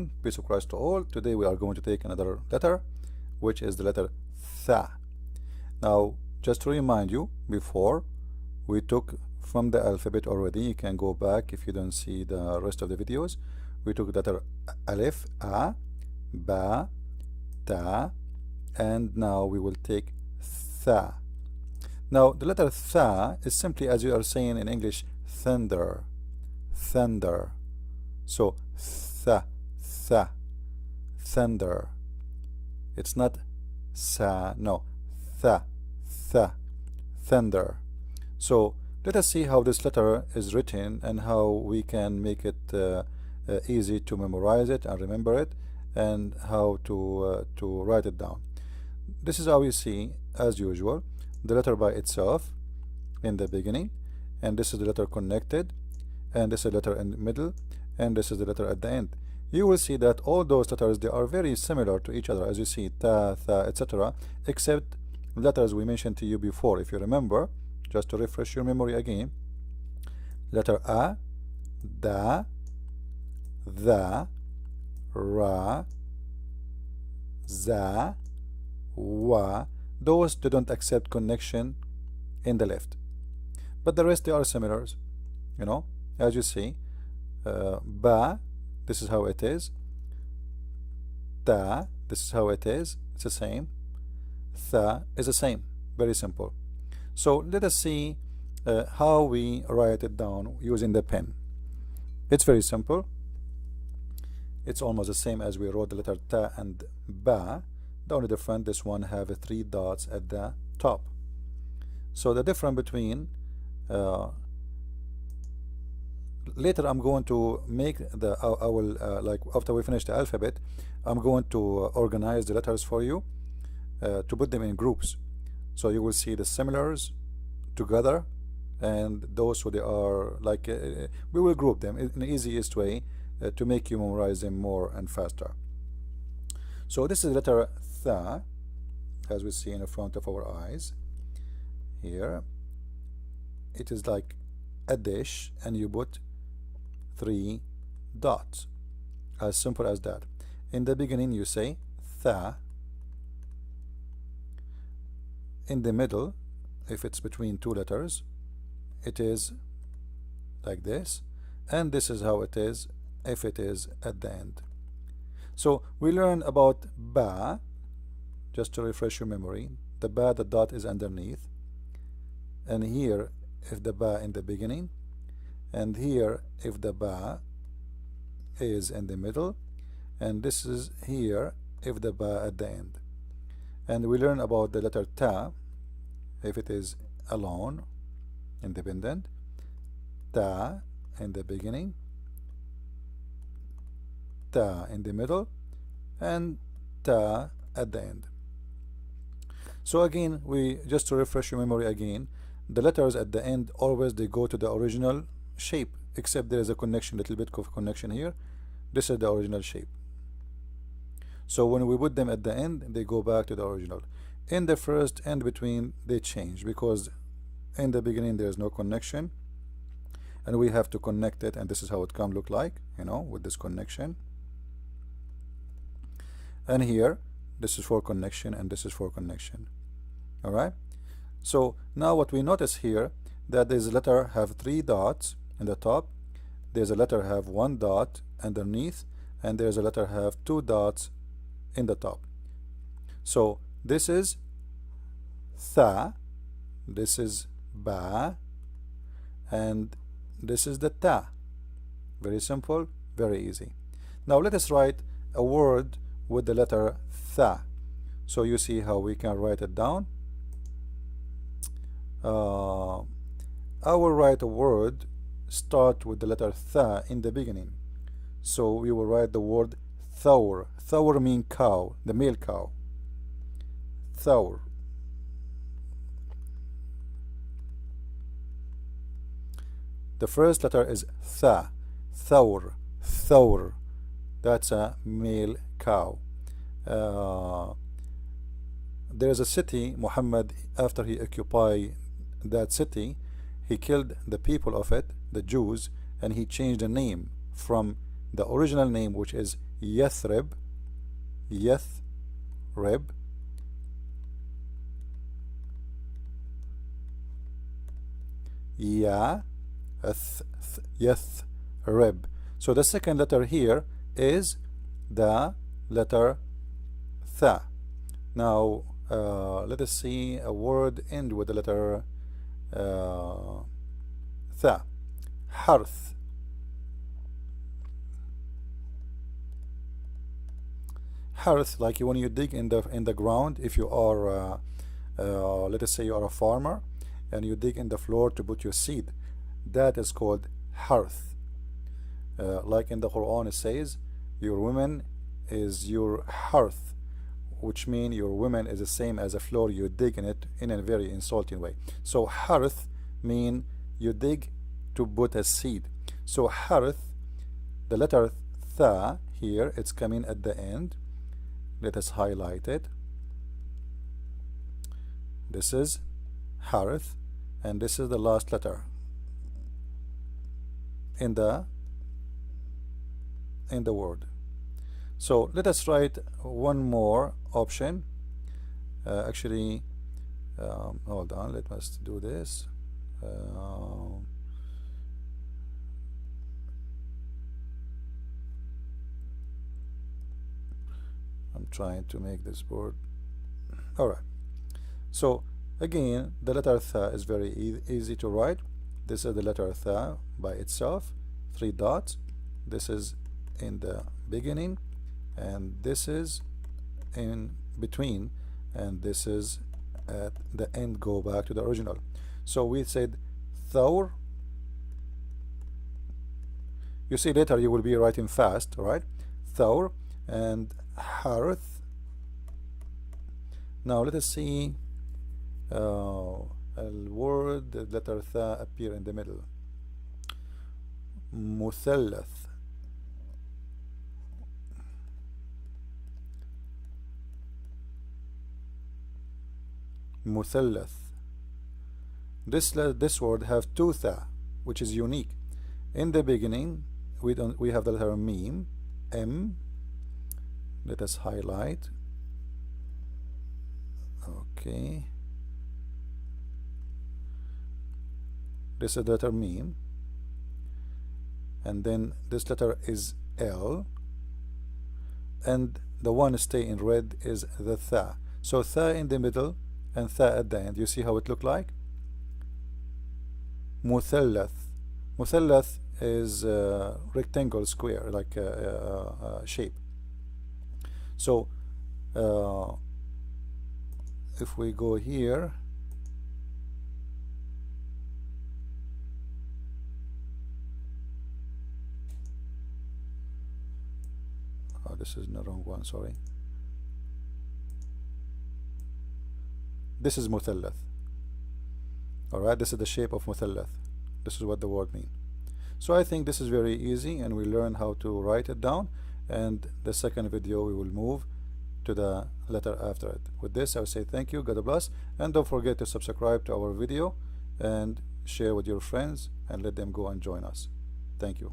everyone, peace of Christ to all. Today we are going to take another letter, which is the letter Tha. Now, just to remind you, before we took from the alphabet already, you can go back if you don't see the rest of the videos. We took the letter Alif, A, Ba, Ta, and now we will take Tha. Now, the letter Tha is simply, as you are saying in English, thunder, thunder. So Tha, Tha, thunder. It's not Sa, no, Tha, Tha, thunder. So let us see how this letter is written and how we can make it easy to memorize it and remember it, and how to write it down. This is how you see, as usual, the letter by itself in the beginning, and this is the letter connected, and this is the letter in the middle, and this is the letter at the end. You will see that all those letters, they are very similar to each other, as you see, Ta, Tha, etc., except letters we mentioned to you before. If you remember, just to refresh your memory again, letter A, Da, Tha, Ra, Za, Wa. Those they don't accept connection in the left, but the rest they are similar, you know, as you see. Ba, this is how it is. Ta, this is how it is. It's the same. Tha is the same. Very simple. So let us see how we write it down using the pen. It's very simple. It's almost the same as we wrote the letter Ta and Ba. The only difference, this one have 3 dots at the top. So the difference between later I'm going to make the I will like after we finish the alphabet, I'm going to organize the letters for you to put them in groups, so you will see the similars together, and those who they are like we will group them in the easiest way to make you memorize them more and faster. So this is the letter Tha, as we see in the front of our eyes here. It is like a dish, and you put 3 dots, as simple as that. In the beginning you say Tha, in the middle, if it's between 2 letters, it is like this, and this is how it is if it is at the end. So we learn about Ba, just to refresh your memory. The Ba, the dot is underneath, and here if the Ba in the beginning, and here if the Ba is in the middle, and this is here if the Ba at the end. And we learn about the letter Ta if it is alone, independent. Ta in the beginning, Ta in the middle, and Ta at the end. So again, we just to refresh your memory again, the letters at the end always they go to the original shape, except there is a connection, little bit of connection here. This is the original shape. So when we put them at the end, they go back to the original. In the first and between, they change, because in the beginning there is no connection, and we have to connect it, and this is how it can look like, you know, with this connection. And here this is for connection, and this is for connection. All right, so now what we notice here, that this letter have 3 dots in the top, there's a letter have 1 dot underneath, and there's a letter have 2 dots in the top. So this is Tha, this is Ba, and this is the Ta. Very simple, very easy. Now let us write a word with the letter Tha, so you see how we can write it down. I will write a word start with the letter Tha in the beginning, so we will write the word Thawr. Thawr means cow, the male cow. Thawr. The first letter is Tha. Thawr. Thawr. That's a male cow. There is a city, Muhammad, after he occupied that city, he killed the people of it, the Jews, and he changed the name from the original name, which is يثرب يثرب يثرب. So the second letter here is the letter tha. Now let us see a word end with the letter tha. حرث. Harth, like when you dig in the ground, if you are let us say you are a farmer and you dig in the floor to put your seed, that is called harth. Like in the Quran it says, your woman is your hearth, which means your woman is the same as a floor, you dig in it in a very insulting way. So harth mean you dig to put a seed. So harth, the letter tha here, it's coming at the end. Let us highlight it. This is harth, and this is the last letter in the word. So let us write one more option. Actually, hold on, let us do this. I'm trying to make this board. Alright, so again the letter tha is very easy to write. This is the letter tha by itself, 3 dots. This is in the beginning, and this is in between, and this is at the end. Go back to the original. So we said thawr. You see later you will be writing fast, right? Thawr and harth. Now let us see a word, the letter tha appear in the middle. مثلث. مثلث. This word have 2 tha, which is unique. In the beginning we have the letter meme, m. Let us highlight. Okay, this is the letter meme, and then this letter is L, and the one stay in red is the tha. So tha in the middle and tha at the end. You see how it look like? مثلث. مثلث is rectangle, square, like shape. So if we go here, oh, this is the wrong one, sorry. This is مثلث. Alright, this is the shape of مثلث. This is what the word means. So I think this is very easy, and we learn how to write it down, and the second video we will move to the letter after it. With this I will say thank you, God bless, and don't forget to subscribe to our video and share with your friends and let them go and join us. Thank you.